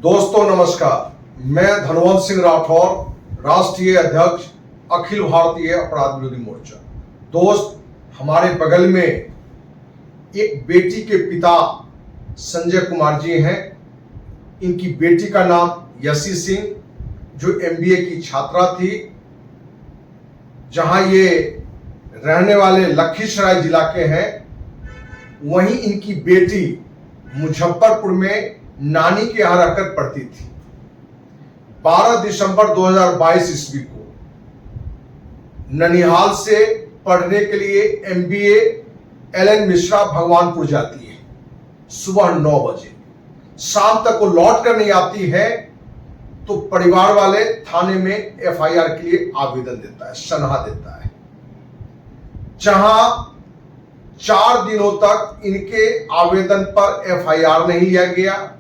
दोस्तों नमस्कार, मैं धनवंत सिंह राठौर, राष्ट्रीय अध्यक्ष अखिल भारतीय अपराध विरोधी मोर्चा। दोस्त, हमारे बगल में एक बेटी के पिता संजय कुमार जी हैं। इनकी बेटी का नाम यशी सिंह, जो एमबीए की छात्रा थी। जहां ये रहने वाले लखीसराय जिला के हैं, वहीं इनकी बेटी मुजफ्फरपुर में नानी के यहां रहकर पढ़ती थी। 12 दिसंबर 2022 ईस्वी को ननिहाल से पढ़ने के लिए एमबीए एलएन मिश्रा भगवानपुर जाती है। सुबह 9 बजे शाम तक वो लौट कर नहीं आती है, तो परिवार वाले थाने में एफआईआर के लिए आवेदन देता है, सनहा देता है। जहां 4 दिनों तक इनके आवेदन पर एफआईआर नहीं लिया गया।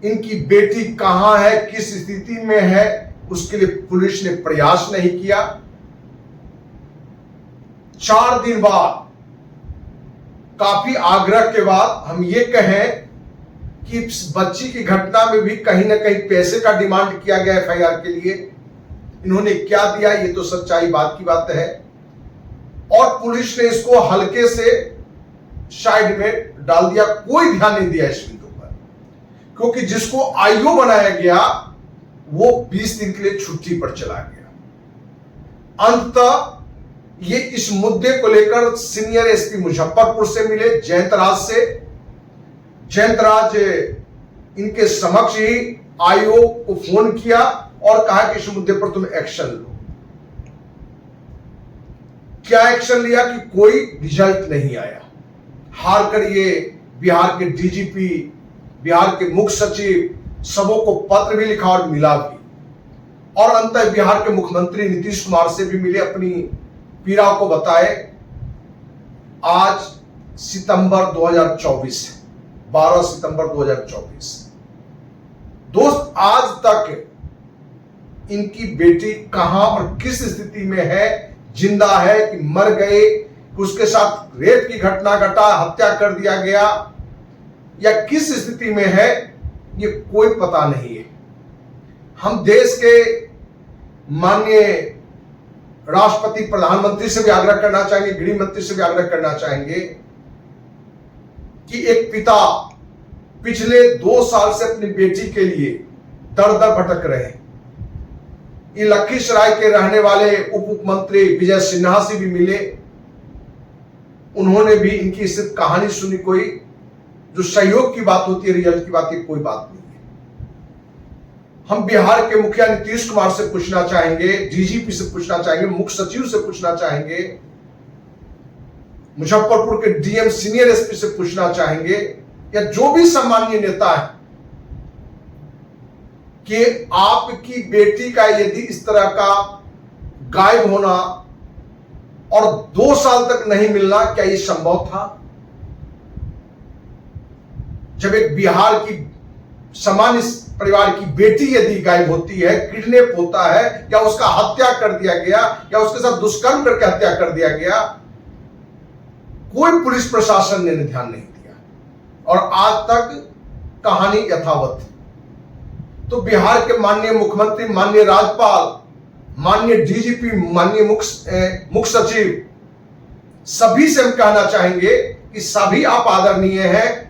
इनकी बेटी कहां है, किस स्थिति में है, उसके लिए पुलिस ने प्रयास नहीं किया। 4 दिन बाद काफी आग्रह के बाद हम ये कहें कि इस बच्ची की घटना में भी कहीं ना कहीं पैसे का डिमांड किया गया एफआईआर के लिए। इन्होंने क्या दिया, ये तो सच्चाई बात की बात है। और पुलिस ने इसको हल्के से साइड में डाल दिया, कोई ध्यान नहीं दिया इस बिंदु पर, क्योंकि जिसको आईओ बनाया गया वो 20 दिन के लिए छुट्टी पर चला गया। अंततः ये इस मुद्दे को लेकर सीनियर एसपी मुजफ्फरपुर से मिले, जयंतराज से। जयंतराज इनके समक्ष ही आईओ को फोन किया और कहा कि इस मुद्दे पर तुम एक्शन लो। क्या एक्शन लिया कि कोई रिजल्ट नहीं आया। हार कर ये बिहार के डीजीपी, बिहार के मुख्य सचिव, सबों को पत्र भी लिखा और मिला भी, और अंततः बिहार के मुख्यमंत्री नीतीश कुमार से भी मिले, अपनी पीड़ा को बताए। आज सितंबर 2024 है, 12 सितंबर 2024। दोस्त, आज तक इनकी बेटी कहां और किस स्थिति में है, जिंदा है कि मर गए, कि उसके साथ रेप की घटना घटा, हत्या कर दिया गया, या किस स्थिति में है, ये कोई पता नहीं है। हम देश के माननीय राष्ट्रपति, प्रधानमंत्री से भी आग्रह करना चाहेंगे, गृह मंत्री से भी आग्रह करना चाहेंगे कि एक पिता पिछले 2 साल से अपनी बेटी के लिए दर दर भटक रहे हैं। ये लखीसराय के रहने वाले उप मुख्यमंत्री विजय सिन्हा से भी मिले। उन्होंने भी इनकी सिर्फ कहानी सुनी, कोई जो सहयोग की बात होती है, रिजल्ट की बात, कोई बात नहीं है। हम बिहार के मुखिया नीतीश कुमार से पूछना चाहेंगे, डीजीपी से पूछना चाहेंगे, मुख्य सचिव से पूछना चाहेंगे, मुजफ्फरपुर के डीएम सीनियर एसपी से पूछना चाहेंगे, या जो भी सम्मानीय नेता है, कि आपकी बेटी का यदि इस तरह का गायब होना और 2 साल तक नहीं मिलना, क्या यह संभव था? जब एक बिहार की सामान्य परिवार की बेटी यदि गायब होती है, किडनैप होता है, या उसका हत्या कर दिया गया, या उसके साथ दुष्कर्म करके हत्या कर दिया गया, कोई पुलिस प्रशासन ने ध्यान नहीं दिया और आज तक कहानी यथावत है। तो बिहार के माननीय मुख्यमंत्री, माननीय राज्यपाल, माननीय डीजीपी, माननीय मुख्य सचिव, सभी से हम कहना चाहेंगे कि सभी आप आदरणीय हैं।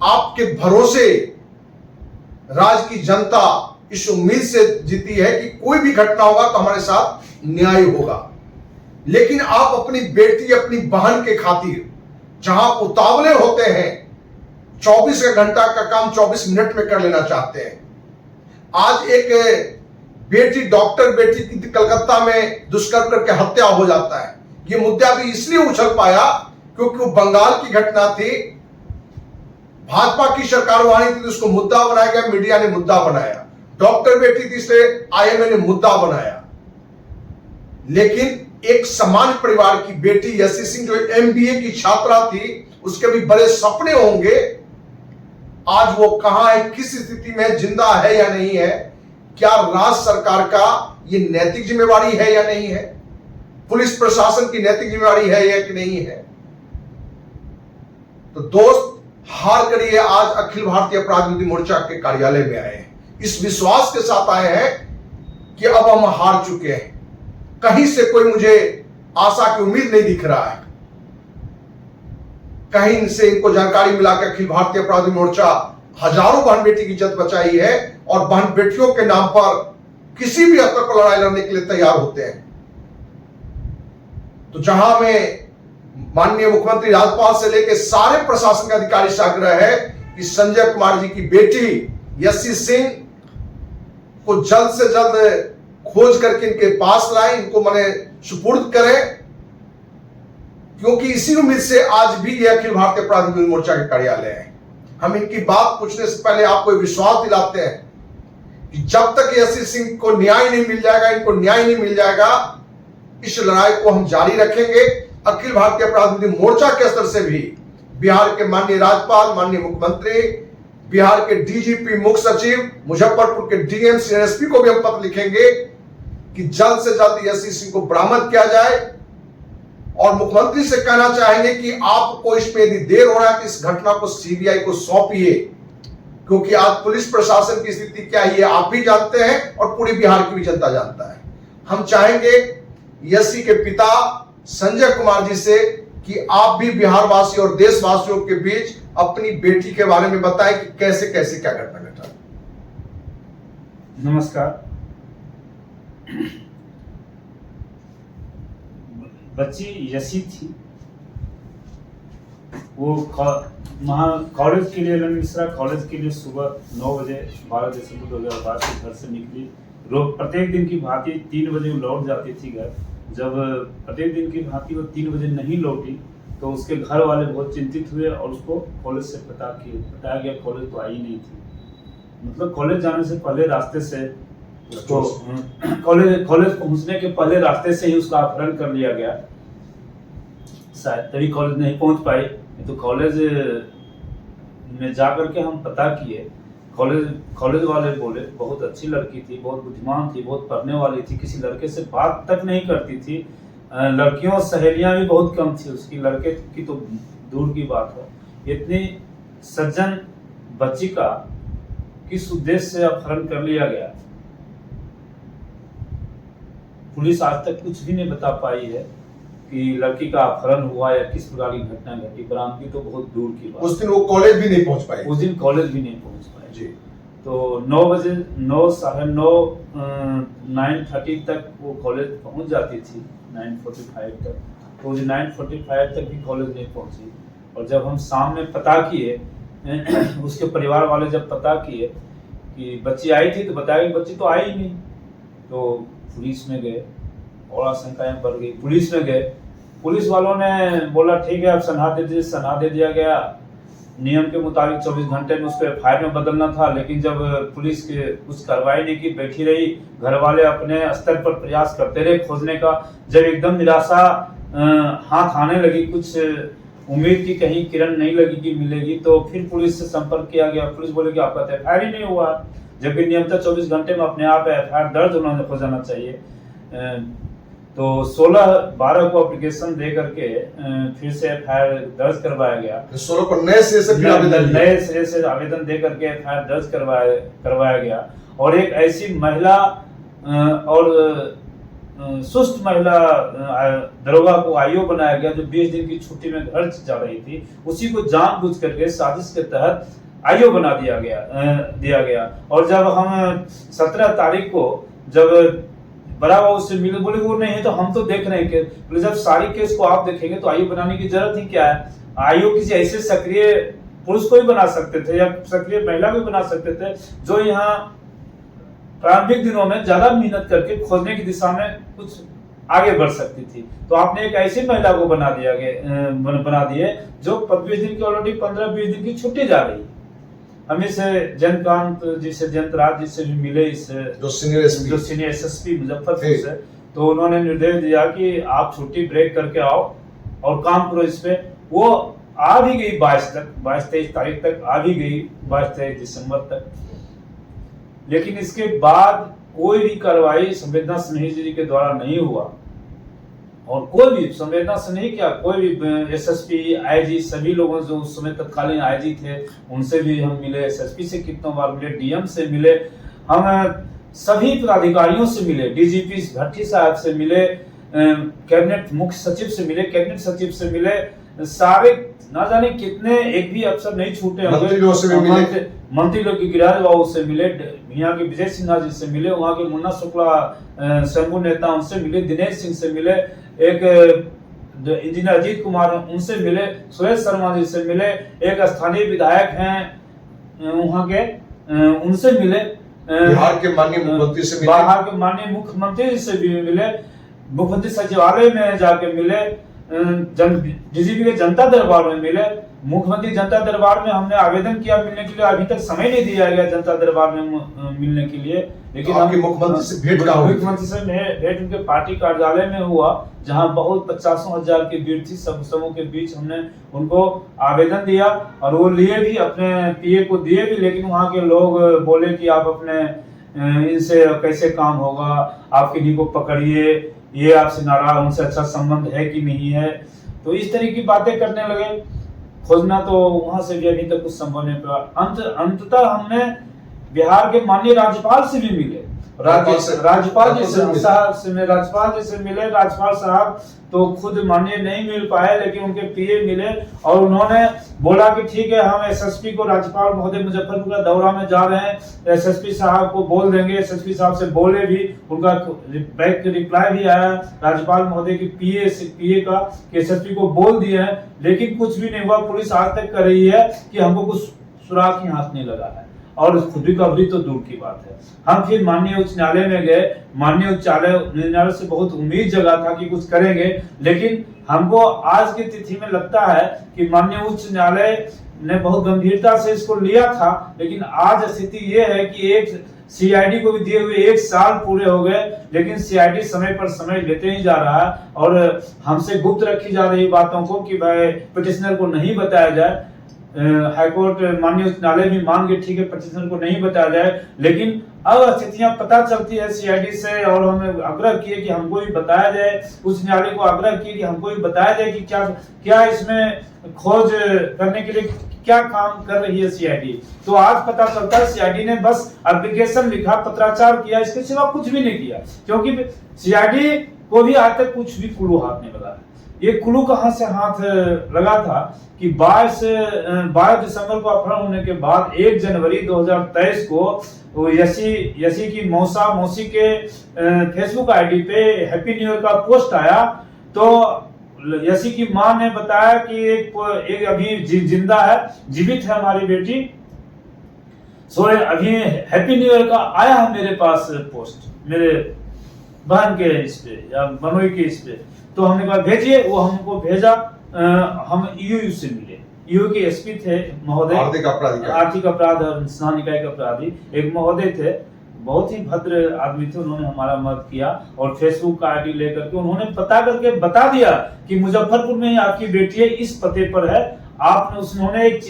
आपके भरोसे राज्य की जनता इस उम्मीद से जीती है कि कोई भी घटना होगा तो हमारे साथ न्याय होगा। लेकिन आप अपनी बेटी, अपनी बहन के खातिर जहां उतावले होते हैं, 24 घंटा का काम 24 मिनट में कर लेना चाहते हैं। आज एक बेटी, डॉक्टर बेटी की कलकत्ता में दुष्कर्म करके हत्या हो जाता है। यह मुद्दा भी इसलिए उछल पाया क्योंकि वो बंगाल की घटना थी, भाजपा की सरकार वहां थी तो उसको मुद्दा बनाया गया, मीडिया ने मुद्दा बनाया। डॉक्टर बेटी थी इसलिए आईएमए ने मुद्दा बनाया। लेकिन एक सामान्य परिवार की बेटी यशी सिंह, जो एमबीए की छात्रा थी, उसके भी बड़े सपने होंगे, आज वो कहां है, किस स्थिति में, जिंदा है या नहीं है? क्या राज्य सरकार का ये नैतिक जिम्मेवारी है या नहीं है? पुलिस प्रशासन की नैतिक जिम्मेवारी है या कि नहीं है? तो दोस्त, हार कर ये आज अखिल भारतीय अपराध विरोधी मोर्चा के कार्यालय में आए हैं। इस विश्वास के साथ आए हैं कि अब हम हार चुके हैं, कहीं से कोई मुझे आशा की उम्मीद नहीं दिख रहा है। कहीं से इनको जानकारी मिला कि अखिल भारतीय अपराध विरोधी मोर्चा हजारों बहन बेटी की इज्जत बचाई है और बहन बेटियों के नाम पर किसी भी स्तर पर लड़ाई लड़ने के लिए तैयार होते हैं। तो जहां में माननीय मुख्यमंत्री राज्यपाल से लेकर सारे प्रशासन के अधिकारी से आग्रह है कि संजय कुमार जी की बेटी यशी सिंह को जल्द से जल्द खोज करके इनके पास लाएं, इनको मने सुपुर्द करें, क्योंकि इसी उम्मीद से आज भी ये अखिल भारतीय अपराध विरोधी मोर्चा के कार्यालय है। हम इनकी बात पूछने से पहले आपको विश्वास दिलाते हैं कि जब तक यशी सिंह को न्याय नहीं मिल जाएगा, इनको न्याय नहीं मिल जाएगा, इस लड़ाई को हम जारी रखेंगे। अखिल भारतीय अपराध विरोधी मोर्चा के स्तर से भी बिहार के माननीय राज्यपाल, माननीय मुख्यमंत्री, बिहार के डीजीपी, मुख्य सचिव, मुजफ्फरपुर के डीएम, एसपी को भी हम पत्र लिखेंगे कि जल्द से जल्द यशी सिंह को बरामद किया जाए। और मुख्यमंत्री से कहना चाहेंगे कि आपको इसमें यदि देर हो रहा है तो इस घटना को सीबीआई को सौंपिए, क्योंकि आज पुलिस प्रशासन की स्थिति क्या है ये आप भी जानते हैं और पूरी बिहार की भी जनता जानता है। हम चाहेंगे यशी के पिता संजय कुमार जी से कि आप भी बिहार वासी और देशवासियों के बीच अपनी बेटी के बारे में बताएं कि कैसे कैसे क्या घटना घटा। नमस्कार। बच्ची यशी थी, वो कॉलेज के लिए, एल मिश्रा कॉलेज के लिए सुबह 9 बजे 12 दिसंबर 2012 से घर से निकली। रोज प्रत्येक दिन की भांति 3 बजे वो लौट जाती थी घर। जब प्रत्येक दिन की भांति वो 3 बजे नहीं लौटी तो उसके घर वाले बहुत चिंतित हुए और उसको कॉलेज से बताया गया कॉलेज तो आई नहीं थी। मतलब कॉलेज जाने से पहले रास्ते से उसको कॉलेज पहुंचने के पहले रास्ते से ही उसका अपहरण कर लिया गया। शायद तभी कॉलेज नहीं पहुंच पाई। तो कॉलेज में जाकर के हम पता किए, कॉलेज वाले बोले बहुत अच्छी लड़की थी, बहुत बुद्धिमान थी, बहुत पढ़ने वाली थी, किसी लड़के से बात तक नहीं करती थी, लड़कियों सहेलियां भी बहुत कम थी उसकी, लड़के की तो दूर की बात है। इतनी सज्जन बच्ची का किस उद्देश्य से अपहरण कर लिया गया, पुलिस आज तक कुछ भी नहीं बता पाई है कि लड़की का अपहरण हुआ या किस प्रकार की घटना घटी। बरामदगी तो बहुत दूर की बात। उस दिन वो कॉलेज भी नहीं पहुंच पाए। उस दिन कॉलेज भी नहीं पहुंच पाए जी। तो 9 बजे 9 साढ़े 9 9:30 तक वो कॉलेज पहुंच जाती थी, 9:45 तक। तो 9:45 तक भी कॉलेज नहीं पहुंची। और जब हम शाम में पता किए, उसके परिवार वाले जब पता किए कि बच्ची आई थी तो बताया कि बच्ची तो आई ही नहीं। तो पुलिस में गए और आशंकाएं बढ़ गई। पुलिस में गए, पुलिस वालों ने बोला ठीक है अब सनहा दे दीजिए। सनहा दे दिया गया। नियम के मुताबिक 24 घंटे में उसको एफआईआर में बदलना था, लेकिन जब पुलिस के कुछ कार्रवाई नहीं की, बैठी रही, घर वाले अपने स्तर पर प्रयास करते रहे खोजने का। जब एकदम निराशा हाथ आने लगी, कुछ उम्मीद की कहीं किरण नहीं लगी कि मिलेगी, तो फिर पुलिस से संपर्क किया गया। पुलिस बोले कि आपका एफआईआर ही नहीं हुआ, जबकि नियमतः 24 घंटे में अपने आप एफआईआर दर्ज हो जाना चाहिए। तो 16/12 को एप्लीकेशन दे करके फिर से एफआईआर दर्ज करवाया गया। 16 को नए सिरे से आवेदन दे करके एफआईआर दर्ज करवाया गया। और एक ऐसी महिला और सुस्त महिला दरोगा को आईओ बनाया गया जो 20 दिन की छुट्टी में घर जा रही थी। उसी को जानबूझ करके साजिश के तहत आईओ बना दिया गया। और जब हम 17 तारीख को जब बड़ा बाबू से मिले, बोले वो नहीं है तो हम तो देख रहे हैं कि जब सारी केस को आप देखेंगे तो आईओ बनाने की जरूरत ही क्या है। आईओ किसी ऐसे सक्रिय पुरुष को ही बना सकते थे या सक्रिय महिला को बना सकते थे जो यहाँ प्रारंभिक दिनों में ज्यादा मेहनत करके खोजने की दिशा में कुछ आगे बढ़ सकती थी। तो आपने एक ऐसी महिला को बना दिए जो 25 दिन की ऑलरेडी 15-20 दिन की छुट्टी जा रही। हम इस जयंतकांत जी से, जयंतराज जी से भी मिले, इस जो सीनियर एसएसपी मुजफ्फरपुर से, तो उन्होंने निर्देश दिया कि आप छुट्टी ब्रेक करके आओ और काम करो इस पे। वो आ भी गई 22-23 तारीख तक आ भी गई, 22-23 दिसंबर तक। लेकिन इसके बाद कोई भी कार्रवाई संवेदना सिन्हा जी के द्वारा नहीं हुआ। और कोई भी संवेदना से नहीं किया, कोई भी एसएसपी, आईजी, सभी लोगों जो उस समय तत्कालीन आईजी थे उनसे भी हम मिले, एसएसपी से कितनों बार मिले, डीएम से मिले, हम सभी पदाधिकारियों से मिले, डीजीपी भट्टी साहब से मिले, कैबिनेट मुख्य सचिव से मिले, कैबिनेट सचिव से मिले, सारे ना जाने कितने, एक भी अफसर नहीं छूटे होंगे, मंत्री लोग की गिरिराज बाबू से मिले, यहाँ के विजय सिन्हा जी से मिले, वहाँ के मुन्ना शुक्ला शंभू नेता उनसे मिले, दिनेश सिंह से मिले, एक इंजीनियर अजीत कुमार उनसे मिले, सुरेश शर्मा जी से मिले, एक स्थानीय विधायक हैं वहाँ के उनसे मिले, बिहार के माननीय मुख्यमंत्री से मिले, बिहार के माननीय मुख्यमंत्री से भी मिले, मुख्यमंत्री सचिवालय में जाके मिले, डीजीपी के जनता दरबार में मिले, मुख्यमंत्री जनता दरबार में हमने आवेदन किया मिलने के लिए, अभी तक समय नहीं दिया गया जनता दरबार में मिलने के लिए, लेकिन आपके मुख्यमंत्री से भेंट का मुख्यमंत्री से भेंट उनके पार्टी कार्यालय में हुआ, जहां बहुत 50,000 की भीड़ थी, सब समूह के बीच हमने उनको आवेदन दिया और वो लिए भी, अपने पीए को दिए भी, लेकिन वहाँ के लोग बोले कि आप अपने इनसे कैसे काम होगा, आप किन्हीं को पकड़िए, ये आपसे नाराज, उनसे अच्छा संबंध है कि नहीं है, तो इस तरह की बातें करने लगे। खोजना तो वहां से भी अभी तक कुछ संभव नहीं हुआ। अंततः हमने बिहार के माननीय राज्यपाल से भी मिले, राज्यपाल जी से मिले, राज्यपाल साहब तो खुद माननीय नहीं मिल पाए, लेकिन उनके पीए मिले और उन्होंने बोला कि ठीक है, हम एसएसपी को, राज्यपाल महोदय मुजफ्फरपुर का दौरा में जा रहे हैं, एसएसपी साहब को बोल देंगे, एसएसपी साहब से बोले भी, उनका बैक रिप्लाई भी आया राज्यपाल महोदय की पीए का कि एसएसपी को बोल दिए हैं, लेकिन कुछ भी नहीं हुआ। पुलिस आज तक कर रही है कि हमको कुछ सुराग ही हाथ नहीं लगा है, और खुद रिकवरी तो दूर की बात है। हम फिर माननीय उच्च न्यायालय में गए, माननीय उच्च न्यायालय से बहुत उम्मीद जगा था कि कुछ करेंगे, लेकिन हमको आज की तिथि में लगता है कि माननीय उच्च न्यायालय ने बहुत गंभीरता से इसको लिया था, लेकिन आज स्थिति ये है कि एक सीआईडी को भी दिए हुए 1 साल पूरे हो गए, लेकिन सीआईडी समय पर समय लेते ही जा रहा है और हमसे गुप्त रखी जा रही बातों को कि भाई पिटिशनर को नहीं बताया जाए। हाईकोर्ट माननीय उच्च न्यायालय भी मान गए, ठीक है, पिटिशनर को नहीं बताया जाए, लेकिन अब स्थितियां पता चलती है सीआईडी से, और हमें आग्रह किए कि हमको भी बताया जाए, उच्च न्यायालय को आग्रह किए कि हमको भी बताया जाए कि क्या इसमें खोज करने के लिए क्या काम कर रही है सीआईडी। तो आज पता चलता है सीआईडी ने बस एप्लीकेशन लिखा, पत्राचार किया, इसके सिवा कुछ भी नहीं किया, क्योंकि सीआईडी को भी आज तक कुछ भी क्लू हाथ नहीं लगा है। ये क्लू कहां से हाथ लगा था कि 22 दिसंबर को अपहरण होने के बाद 1 जनवरी 2023 को यसी की मौसी के फेसबुक आईडी पे हैप्पी न्यू ईयर का पोस्ट आया, तो यसी की मां ने बताया कि एक अभी जिंदा है, जीवित है हमारी बेटी, सो अभी हैप्पी न्यू ईयर का आया है मेरे पास पोस्ट, मेरे बहन के इस पे या मनोई के इस पे, तो हमने कहा भेजिए, वो हमको भेजा। हम ईओयू से मिले, ईओयू के एसपी थे महोदय, आर्थिक अपराध और अनुसंधान निकाय के अपराधी एक महोदय थे, बहुत ही भद्र आदमी थे, उन्होंने हमारा मदद किया और फेसबुक का आईडी लेकर के उन्होंने पता करके बता दिया कि मुजफ्फरपुर में ही आपकी बेटी है, इस पते पर है। आपने उन्होंने एक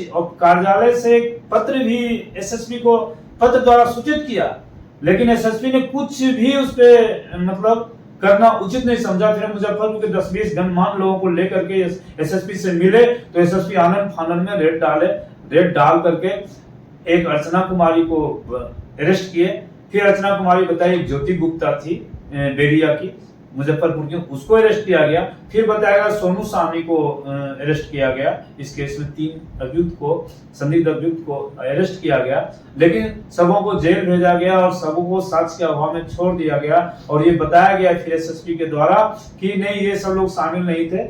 कार्यालय से एक पत्र भी एसएसपी को पत्र द्वारा सूचित किया, लेकिन एसएसपी ने कुछ भी उस पे मतलब करना उचित नहीं समझा। फिर मुजफ्फरपुर के 10-20 गणमान्य लोगों को लेकर के एसएसपी से मिले, तो एसएसपी आनंद फानन में रेड डाल करके एक अर्चना कुमारी को अरेस्ट किए। फिर अर्चना कुमारी बताइए ज्योति गुप्ता थी बेरिया की, मुजफ्फरपुर की, उसको अरेस्ट किया गया। फिर बताया गया सोनू साहनी को अरेस्ट किया गया। इस केस में 3 संदिग्ध अभियुक्त को अरेस्ट किया गया, लेकिन सबों को जेल भेजा गया और सबों को साक्ष्य के अभाव में छोड़ दिया गया। और ये बताया गया फिर एसएसपी के द्वारा कि नहीं, ये सब लोग शामिल नहीं थे,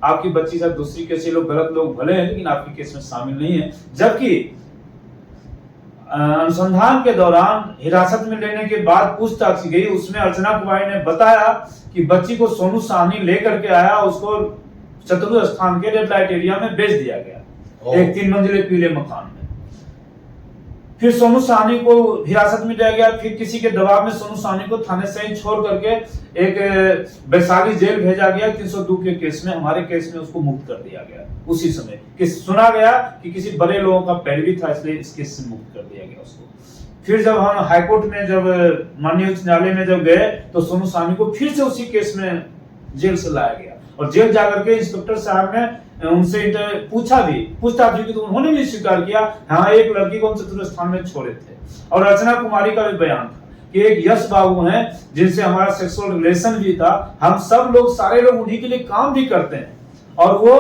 आपकी बच्ची साथ दूसरी केस, ये लोग गलत लोग भले हैं लेकिन आपकी केस में शामिल नहीं है। जबकि अनुसंधान के दौरान हिरासत में लेने के बाद पूछताछ की गई, उसमें अर्चना कुमारी ने बताया कि बच्ची को सोनू साहनी लेकर के आया, उसको चतुर्थ स्थान के रेड लाइट एरिया में बेच दिया गया, एक 3 मंजिले पीले मकान में। फिर सोनू साहनी को हिरासत में लिया गया, फिर किसी के दबाव में सोनू साहनी को थाने से ही छोड़ करके एक वैशाली जेल भेजा गया। 302 के केस में, हमारे केस में उसको मुक्त कर दिया गया उसी समय, कि सुना गया कि किसी बड़े लोगों का पैरवी था, इसलिए इस केस से मुक्त कर दिया गया उसको। फिर जब हम हाईकोर्ट में, जब माननीय उच्च न्यायालय में जब गए, तो सोनू साहनी को फिर से उसी केस में जेल से लाया गया और जेल जाकर के इंस्पेक्टर साहब ने उनसे पूछताछ भी की, तो उन्होंने भी स्वीकार किया हाँ एक लड़की को हम चतुर्थ स्थान में छोड़े थे। और अर्चना कुमारी का भी बयान था कि एक यश बाबू हैं जिनसे हमारा सेक्सुअल रिलेशन भी था, हम सब लोग सारे लोग उन्हीं के लिए काम भी करते हैं और वो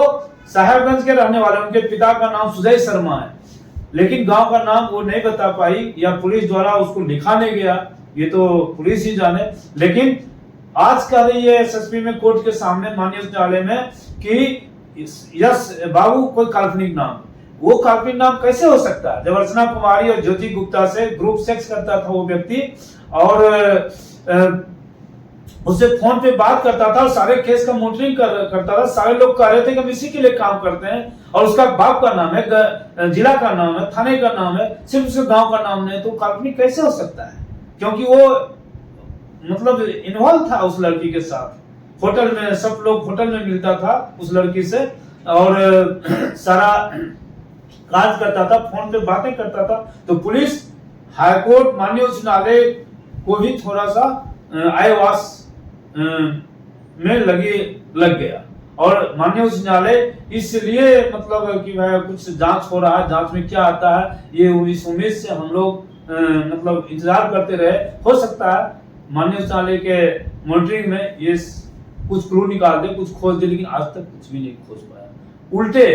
साहेबगंज के रहने वाले, उनके पिता का नाम सुजय शर्मा है, लेकिन गांव का नाम वो नहीं बता पाई या पुलिस द्वारा उसको लिखा नहीं गया, ये तो पुलिस ही जाने। लेकिन आज कह रही है एसएसपी में कोर्ट के सामने माननीय उच्च न्यायालय में कि यश बाबू कोई काल्पनिक नाम, वो काल्पनिक नाम कैसे हो सकता है जब अर्चना कुमारी और ज्योति गुप्ता से ग्रुप सेक्स करता था वो व्यक्ति और उससे फोन पे बात करता था और सारे केस का मॉनिटरिंग करता था। सारे लोग कह रहे थे कि हम इसी के लिए काम करते हैं और उसका बाप का नाम है, जिला का नाम है, थाने का नाम है, सिर्फ उसके गांव का नाम नहीं, तो काल्पनिक कैसे हो सकता है? क्योंकि वो मतलब इन्वॉल्व था उस लड़की के साथ, होटल में सब लोग होटल में मिलता था उस लड़की से और सारा काज करता था, फोन पे बातें करता था। तो पुलिस, हाईकोर्ट, माननीय उच्च न्यायालय को भी थोड़ा सा आयवास में लग गया और माननीय उच्च न्यायालय इसलिए मतलब कि भाई कुछ जांच हो रहा है, जांच में क्या आता है ये इस उम्मीद से हम लोग मतलब इंतजार करते रहे। हो सकता है माननीय उच्च न्यायालय के मॉनिटरिंग में ये कुछ क्लू निकाल दे, कुछ खोज दे, लेकिन आज तक कुछ भी नहीं खोज पाया। उल्टे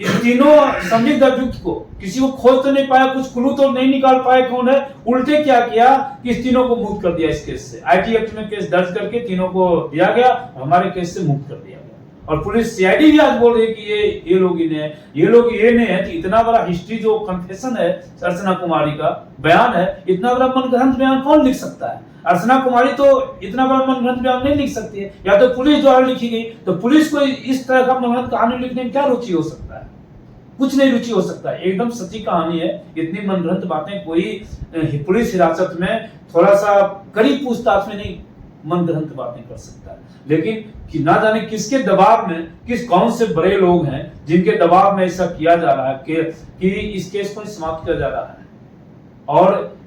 इन तीनों संदिग्ध अभियुक्त को किसी को खोज तो नहीं पाया, कुछ क्लू तो नहीं निकाल पाए कौन है, उल्टे क्या किया कि इस तीनों को मुक्त कर दिया इस केस से। आईटी एक्ट में केस दर्ज करके तीनों को दिया गया और हमारे केस से मुक्त कर दिया गया। और पुलिस सीआईडी भी आज बोल रही है कि ये लोग ही ने, ये लोग ये नहीं है कि इतना बड़ा हिस्ट्री जो कन्फेशन है अर्चना कुमारी का बयान है, इतना बड़ा मनगढ़ंत बयान कौन लिख सकता है? अर्चना कुमारी तो इतना बड़ा मनगढ़ंत बयान नहीं लिख सकती है, या तो पुलिस द्वारा लिखी गई। तो पुलिस को इस तरह का मनगढ़ंत कहानी लिखने में क्या रुचि हो सकता है? कुछ नहीं रुचि हो सकता है, एकदम सच्ची कहानी है। इतनी मनगढ़ंत बातें कोई पुलिस हिरासत में थोड़ा सा करीब पूछताछ में नहीं मनगढ़ंत बातें कर सकता है। लेकिन कि ना जाने किसके दबाव में, कौन से बड़े लोग हैं जिनके दबाव में ऐसा किया जा रहा है कि इस केस को समाप्त किया जा रहा है और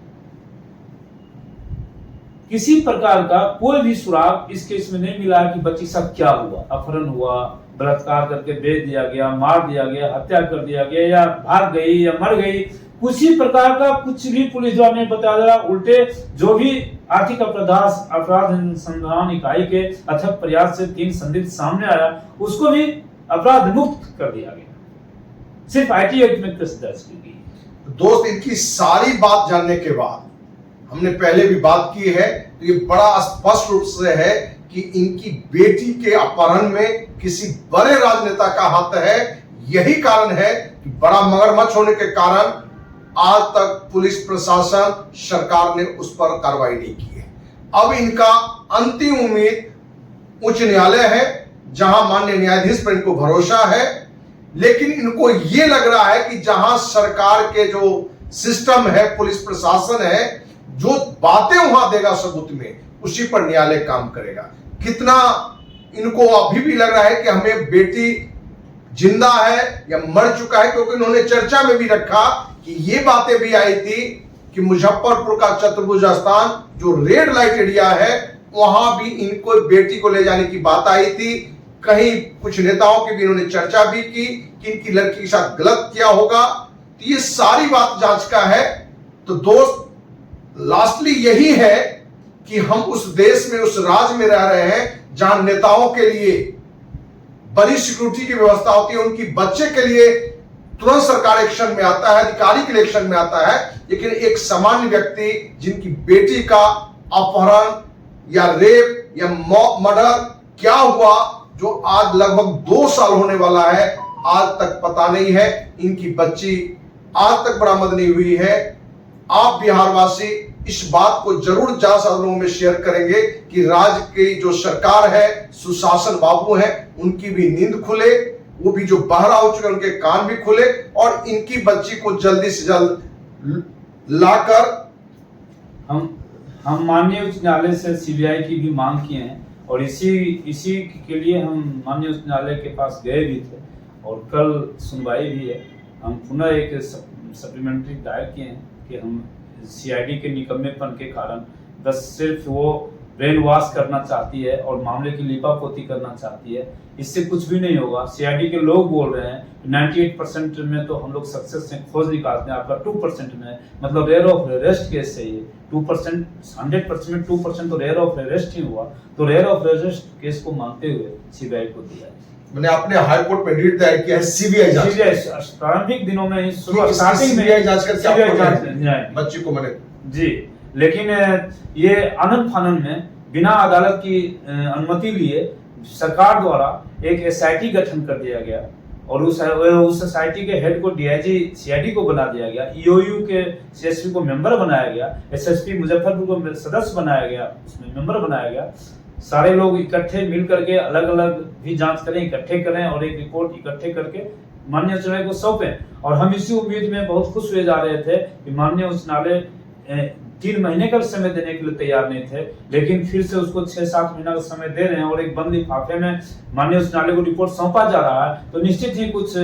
किसी प्रकार का कोई भी सुराग इस केस में नहीं मिला है कि बच्ची साथ क्या हुआ, अपहरण हुआ, बलात्कार करके बेच दिया गया, मार दिया गया, हत्या कर दिया गया, या भाग गई या मर गई, किसी प्रकार का कुछ भी पुलिस द्वारा नहीं बताया जा रहा। उल्टे जो भी आर्थिक अपराध अनुसंधान इकाई के अथक प्रयास से 3 संदिग्ध सामने आया, उसको भी अपराध मुक्त कर दिया गया, सिर्फ आईटी एक्ट में केस दर्ज की गई। दोस्त, इनकी सारी बात जानने के बाद, हमने पहले भी बात की है, तो ये बड़ा स्पष्ट रूप से है कि इनकी बेटी के अपहरण में किसी बड़े राजनेता का हाथ है। यही कारण है कि बड़ा मगरमच्छ होने के कारण आज तक पुलिस प्रशासन, सरकार ने उस पर कार्रवाई नहीं की है। अब इनका अंतिम उम्मीद उच्च न्यायालय है, जहां माननीय न्यायाधीश पर इनको भरोसा है। लेकिन इनको यह लग रहा है कि जहां सरकार के जो सिस्टम है, पुलिस प्रशासन है, जो बातें वहां देगा सबूत में, उसी पर न्यायालय काम करेगा। कितना इनको अभी भी लग रहा है कि हमें बेटी जिंदा है या मर चुका है, क्योंकि उन्होंने चर्चा में भी रखा कि ये बातें भी आई थी कि मुजफ्फरपुर का चतुर्भुज स्थान जो रेड लाइट एरिया है, वहां भी इनको बेटी को ले जाने की बात आई थी। कहीं कुछ नेताओं की भी इन्होंने चर्चा भी की कि इनकी लड़की के साथ गलत किया होगा। तो ये सारी बात जांच का है। तो दोस्त, लास्टली यही है कि हम उस देश में, उस राज्य में रह रहे हैं जहां नेताओं के लिए बड़ी सिक्योरिटी की व्यवस्था होती है, उनकी बच्चे के लिए तुरंत सरकार एक्शन में आता है, अधिकारी के लिए एक्शन में आता है। लेकिन एक सामान्य व्यक्ति जिनकी बेटी का अपहरण या रेप या मर्डर क्या हुआ, जो आज लगभग 2 साल होने वाला है, आज तक पता नहीं है। इनकी बच्ची आज तक बरामद नहीं हुई है। आप बिहारवासी इस बात को जरूर जांच साधनों में शेयर करेंगे कि राज्य की जो सरकार है, सुशासन बाबू है, उनकी भी नींद खुले, वो भी जो बहरा हो चुके उनके कान भी खुले, और इनकी बच्ची को जल्दी से जल्द लाकर हम माननीय उच्च न्यायालय से सीबीआई की भी मांग किए हैं और इसी के लिए हम माननीय उच्च न्यायालय के पास गए भी थे और कल सुनवाई भी है। हम पुनः एक सप्लीमेंट्री दायर किए हैं कि हम सीआईडी के निकम्मेपन के कारण बस सिर्फ वो ब्रेन वॉश करना चाहती है और मामले की लिपापोती करना चाहती है। इससे कुछ भी नहीं होगा। सीआईडी के लोग बोल रहे हैं 98% में तो हम लोग सक्सेस से खोज निकालते हैं, आपका 2% में मतलब रेयर ऑफ अरेस्ट केस है ये। 2% 100% में 2% तो रेयर ऑफ अरेस्ट ही हुआ, तो रेयर ऑफ अरेस्ट केस को मानते हुए सीबीआई को दिया है। मैंने अपने हाई कोर्ट में रीट दायर किया है सीबीआई जांच। प्रारंभिक दिनों में स्टार्टिंग में जांच करके बच्ची को मैंने जी, लेकिन ये आनंद फानन में बिना अदालत की अनुमति लिए सरकार द्वारा एक एसआईटी गठन कर दिया गया और उस एसआईटी के हेड को डीआईजी सीआईडी को बना दिया गया, ईओयू के सीएसपी को मेंबर बनाया गया, एसएसपी मुजफ्फरपुर को सदस्य बनाया गया, उसमें मेंबर बनाया गया। सारे लोग इकट्ठे मिल करके अलग अलग भी जांच करें, इकट्ठे करें और एक रिपोर्ट इकट्ठे करके माननीय उच्च न्यायालय को सौंपें। और हम इसी उम्मीद में बहुत खुश हुए जा रहे थे कि माननीय उच्च न्यायालय 3 महीने का समय देने के लिए तैयार नहीं थे, लेकिन फिर से उसको 6-7 महीना का समय दे रहे हैं और एक बंद लिफाफे में माननीय उच्च न्यायालय को रिपोर्ट सौंपा जा रहा है। तो निश्चित ही कुछ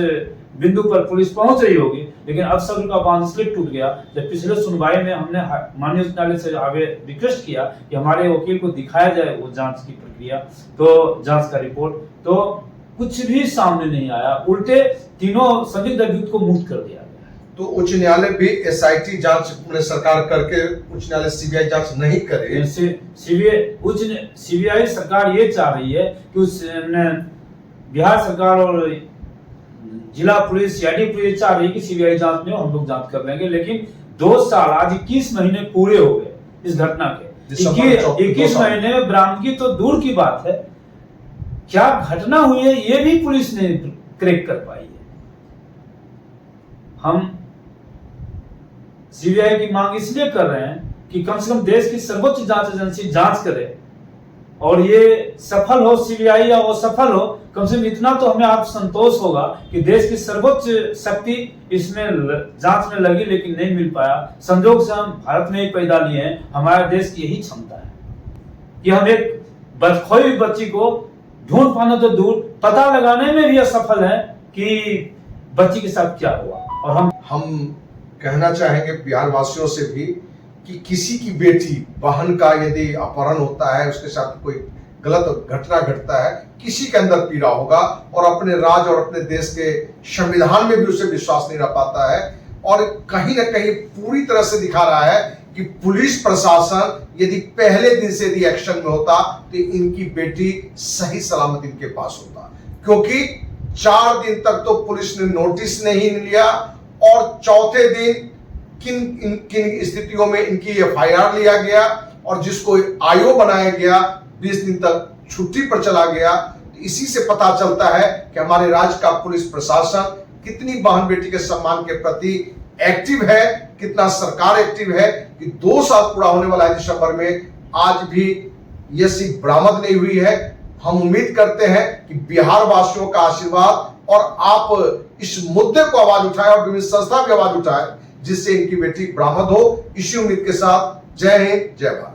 बिंदु पर पुलिस पहुंच रही होगी, लेकिन अब सब्र का बांध स्लिप टूट गया। जब पिछले सुनवाई में हमने माननीय उच्च न्यायालय से आगे रिक्वेस्ट किया कि हमारे वकील को दिखाया जाए वो जांच की प्रक्रिया, तो जांच का रिपोर्ट, तो कुछ भी सामने नहीं आया, उल्टे तीनों संदिग्ध अभियुक्त को मुक्त कर दिया। तो उच्च न्यायालय भी एसआईटी जांच सरकार करके उच्च न्यायालय सीबीआई जांच नहीं करे। सीबीआई सरकार ये चाह रही है कि उस बिहार सरकार और जिला पुलिस सीआईडी पुलिस चाह रही है कि सीबीआई जांच में हम लोग जांच कर लेंगे, लेकिन 2 साल आज 21 महीने पूरे हो गए इस घटना के। 21 महीने में बरामदगी तो दूर की बात है, क्या घटना हुई है ये भी पुलिस ने क्रैक कर पाई है। हम सीबीआई की मांग इसलिए कर रहे हैं कि कम से कम देश की सर्वोच्च जांच एजेंसी जांच करे और ये सफल हो सीबीआई या वो सफल हो, कम से कम इतना तो हमें आप संतोष होगा कि देश की सर्वोच्च शक्ति इसमें जांच में लगी लेकिन नहीं मिल पाया। संजोग से हम भारत में ही पैदा लिए हैं, हमारे देश की यही क्षमता है कि हम एक खोई हुई बच्ची को ढूंढ पाना तो दूर, पता लगाने में भी असफल है कि बच्ची के साथ क्या हुआ। और हम कहना चाहेंगे बिहार वासियों से भी कि किसी की बेटी बहन का यदि अपहरण होता है, उसके साथ कोई गलत घटना घटता है, किसी के अंदर पीड़ा होगा और अपने राज्य और अपने देश के संविधान में भी उसे विश्वास नहीं रह पाता है। और कहीं ना कहीं पूरी तरह से दिखा रहा है कि पुलिस प्रशासन यदि पहले दिन से यदि एक्शन में होता तो इनकी बेटी सही सलामत इनके पास होता, क्योंकि 4 दिन तक तो पुलिस ने नोटिस नहीं लिया और चौथे दिन किन स्थितियों में इनकी एफआईआर लिया गया और जिसको आईओ बनाया गया 20 दिन तक छुट्टी पर चला गया। तो इसी से पता चलता है कि हमारे राज्य का पुलिस प्रशासन कितनी बहन बेटी के सम्मान के प्रति एक्टिव है, कितना सरकार एक्टिव है कि 2 साल पूरा होने वाला है दिसंबर में, आज भी ये सिर्फ बरामद नहीं हुई है। हम उम्मीद करते हैं कि बिहार वासियों का आशीर्वाद और आप इस मुद्दे को आवाज उठाएं और विभिन्न संस्था भी आवाज उठाएं जिससे इनकी बेटी बरामद हो। इसी उम्मीद के साथ जय हिंद, जय भारत।